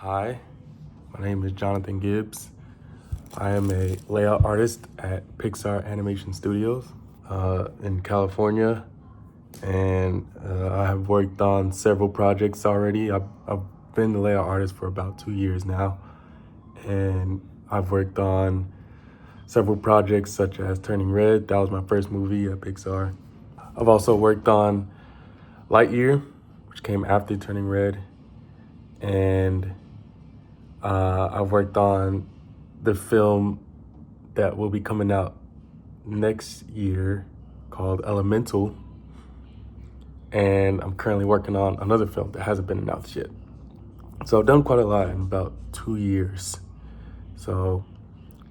Hi, my name is Johnathan Gibbs. I am a layout artist at Pixar Animation Studios in California, and I have worked on several projects already. I've been the layout artist for about 2 years now, and I've worked on several projects such as Turning Red. That was my first movie at Pixar. I've also worked on Lightyear, which came after Turning Red, and I've worked on the film that will be coming out next year called Elemental, and I'm currently working on another film that hasn't been announced yet. So I've done quite a lot in about 2 years. So,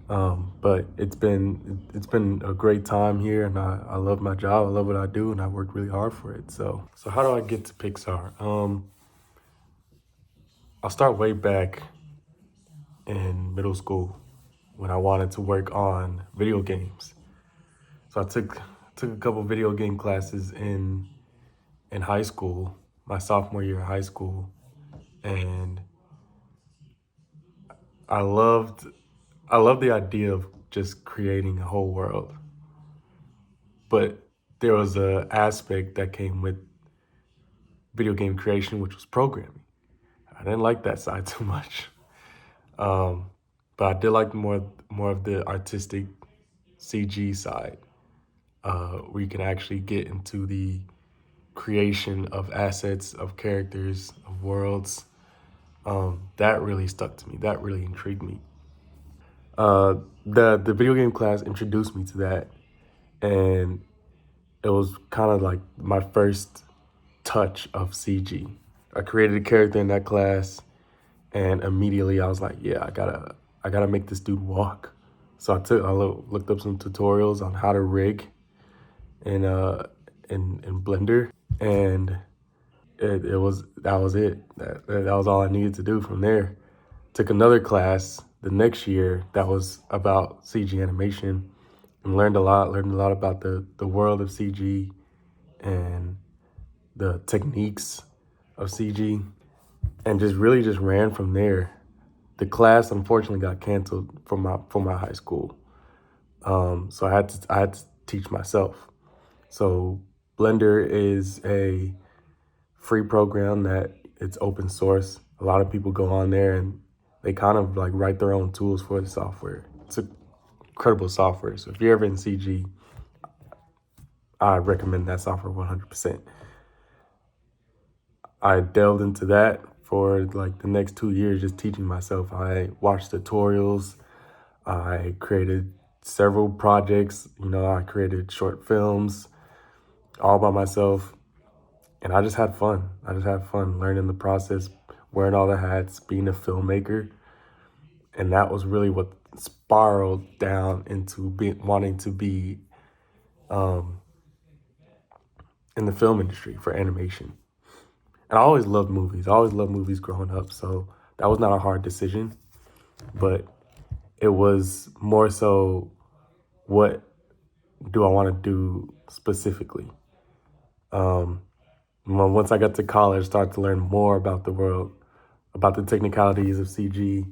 but it's been a great time here, and I love my job. I love what I do, and I work really hard for it. So how do I get to Pixar? I'll start way back in middle school when I wanted to work on video games. So I took a couple video game classes in high school, my sophomore year of high school, and I loved the idea of just creating a whole world. But there was a aspect that came with video game creation, which was programming. I didn't like that side too much, but I did like more of the artistic CG side, where you can actually get into the creation of assets, of characters, of worlds. That really stuck to me. That really intrigued me. The video game class introduced me to that, and it was kind of like my first touch of CG. I created a character in that class, and immediately I was like, yeah, I gotta make this dude walk. So I looked up some tutorials on how to rig in Blender, and that was it. That was all I needed to do from there. Took another class the next year that was about CG animation, and learned a lot about the world of CG and the techniques of CG, and just really just ran from there. The class unfortunately got canceled from my high school, so I had to teach myself. So Blender is a free program that it's open source. A lot of people go on there and they kind of like write their own tools for the software. It's a incredible software. So if you're ever in CG, I recommend that software 100%. I delved into that for like the next 2 years, just teaching myself. I watched tutorials. I created several projects. I created short films all by myself. And I just had fun. I just had fun learning the process, wearing all the hats, being a filmmaker. And that was really what spiraled down into wanting to be in the film industry for animation. And I always loved movies. I always loved movies growing up. So that was not a hard decision. But it was more so, what do I want to do specifically? Once I got to college, started to learn more about the world, about the technicalities of CG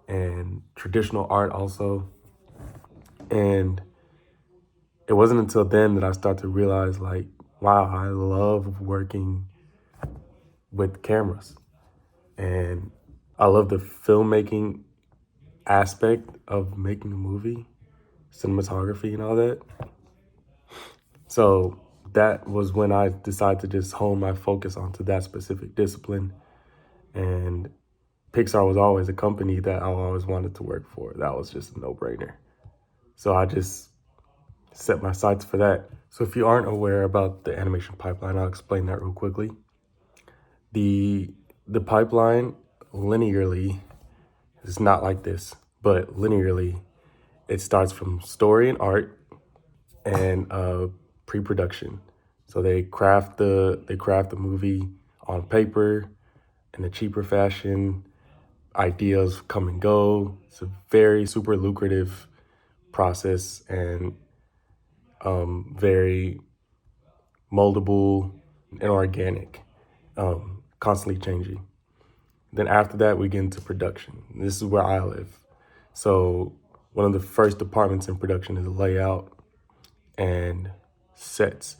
and traditional art also. And it wasn't until then that I started to realize, like, wow, I love working with cameras. And I love the filmmaking aspect of making a movie, cinematography and all that. So that was when I decided to just hone my focus onto that specific discipline. And Pixar was always a company that I always wanted to work for. That was just a no-brainer. So I just set my sights for that. So if you aren't aware about the animation pipeline, I'll explain that real quickly. The pipeline linearly is not like this, but linearly it starts from story and art and pre-production. So they craft the movie on paper in a cheaper fashion. Ideas come and go. It's a very super lucrative process, and very moldable and organic, constantly changing. Then after that, we get into production. This is where I live. So one of the first departments in production is layout and sets.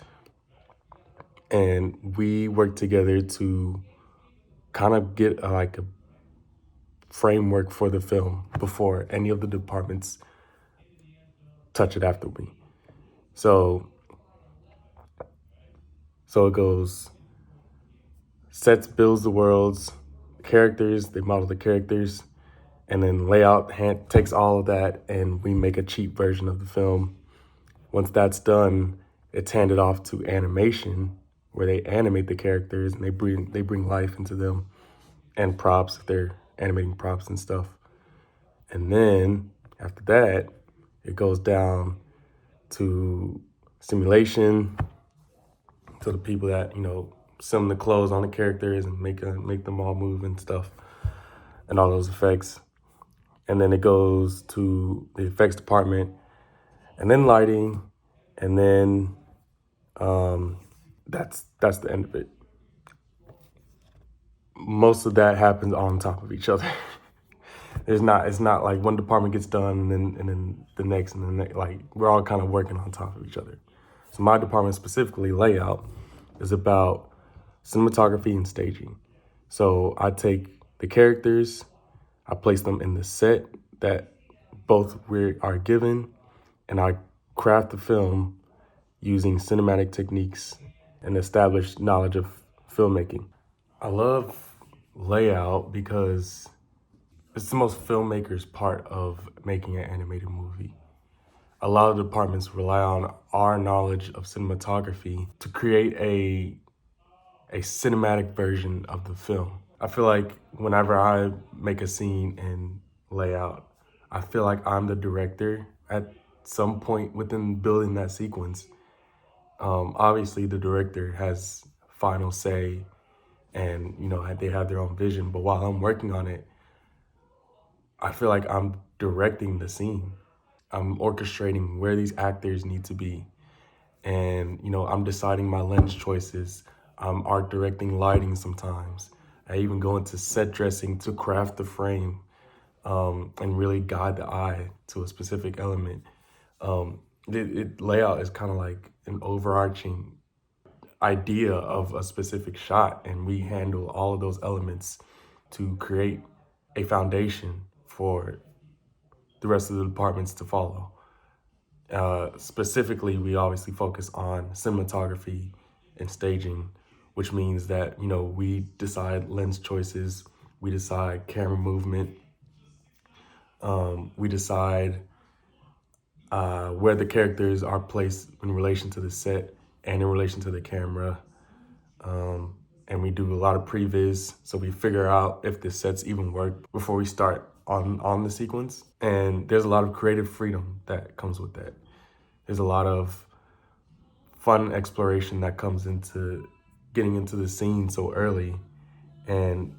And we work together to kind of get like a framework for the film before any of the departments touch it after me. So it goes sets builds the worlds, characters, they model the characters, and then layout takes all of that and we make a cheap version of the film. Once that's done, it's handed off to animation where they animate the characters and they bring life into them and props if they're animating props and stuff. And then after that, it goes down to simulation, to the people that, sim the clothes on the characters and make them all move and stuff and all those effects. And then it goes to the effects department and then lighting, and then that's the end of it. Most of that happens on top of each other. It's not like one department gets done and then the next and the next. Like we're all kind of working on top of each other. So my department specifically, layout, is about cinematography and staging. So I take the characters, I place them in the set that both we are given, and I craft the film using cinematic techniques and established knowledge of filmmaking. I love layout because it's the most filmmakers part of making an animated movie. A lot of departments rely on our knowledge of cinematography to create a cinematic version of the film. I feel like whenever I make a scene in layout, I feel like I'm the director at some point within building that sequence. Obviously, the director has final say, and they have their own vision. But while I'm working on it, I feel like I'm directing the scene. I'm orchestrating where these actors need to be, and I'm deciding my lens choices. I'm art directing lighting sometimes. I even go into set dressing to craft the frame and really guide the eye to a specific element. Layout is kind of like an overarching idea of a specific shot, and we handle all of those elements to create a foundation for the rest of the departments to follow. Specifically, we obviously focus on cinematography and staging, which means that, we decide lens choices, we decide camera movement, we decide where the characters are placed in relation to the set and in relation to the camera. And we do a lot of previs, so we figure out if the sets even work before we start on the sequence. And there's a lot of creative freedom that comes with that. There's a lot of fun exploration that comes into getting into the scene so early. And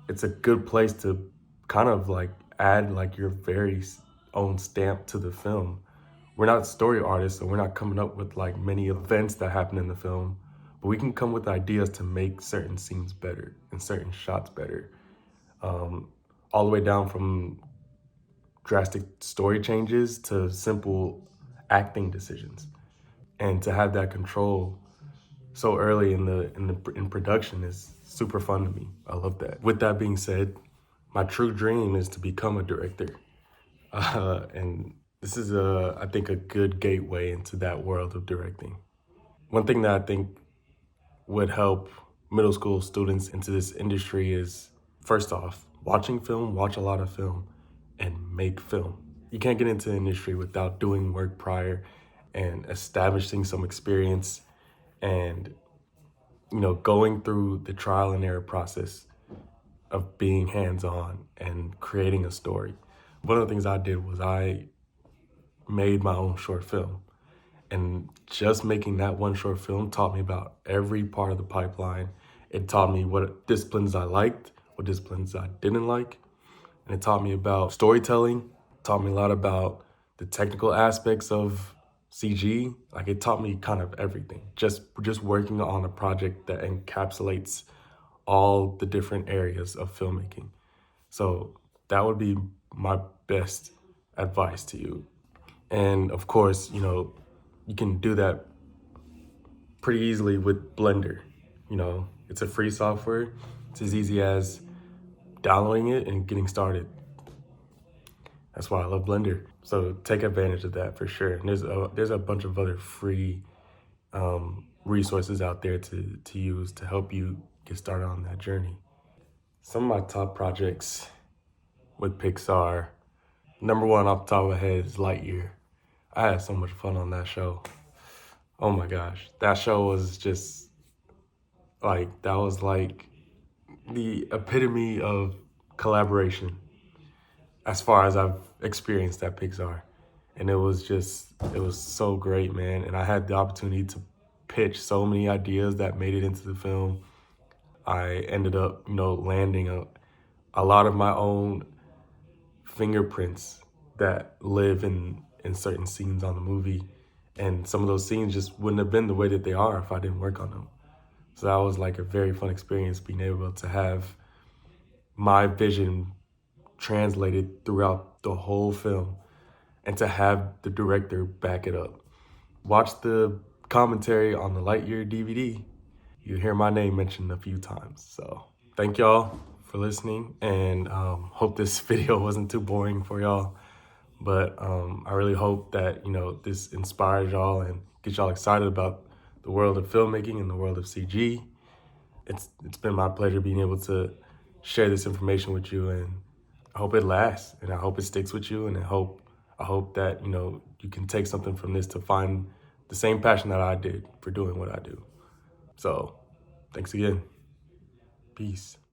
it's a good place to kind of like add like your very own stamp to the film. We're not story artists, so we're not coming up with like many events that happen in the film, but we can come with ideas to make certain scenes better and certain shots better. All the way down from drastic story changes to simple acting decisions. And to have that control so early in production is super fun to me. I love that. With that being said, my true dream is to become a director. And this is, I think, a good gateway into that world of directing. One thing that I think would help middle school students into this industry is, first off, watching film, watch a lot of film, and make film. You can't get into the industry without doing work prior and establishing some experience and, going through the trial and error process of being hands-on and creating a story. One of the things I did was I made my own short film. And just making that one short film taught me about every part of the pipeline. It taught me what disciplines I liked, what disciplines I didn't like. And it taught me about storytelling, taught me a lot about the technical aspects of CG. Like it taught me kind of everything. Just working on a project that encapsulates all the different areas of filmmaking. So that would be my best advice to you. And of course, you can do that pretty easily with Blender. It's a free software. It's as easy as downloading it and getting started. That's why I love Blender. So take advantage of that for sure. And there's a bunch of other free resources out there to use to help you get started on that journey. Some of my top projects with Pixar, number one off the top of my head is Lightyear. I had so much fun on that show. Oh my gosh, that show was just that was like the epitome of collaboration as far as I've experienced at Pixar. And it was so great, man. And I had the opportunity to pitch so many ideas that made it into the film. I ended up, landing a lot of my own fingerprints that live in certain scenes on the movie. And some of those scenes just wouldn't have been the way that they are if I didn't work on them. So that was like a very fun experience, being able to have my vision translated throughout the whole film and to have the director back it up. Watch the commentary on the Lightyear DVD. You hear my name mentioned a few times. So thank y'all for listening, and hope this video wasn't too boring for y'all. But I really hope that this inspires y'all and gets y'all excited about the world of filmmaking and the world of CG. It's been my pleasure being able to share this information with you, and I hope it lasts, and I hope it sticks with you, and I hope that you can take something from this to find the same passion that I did for doing what I do. So thanks again. Peace.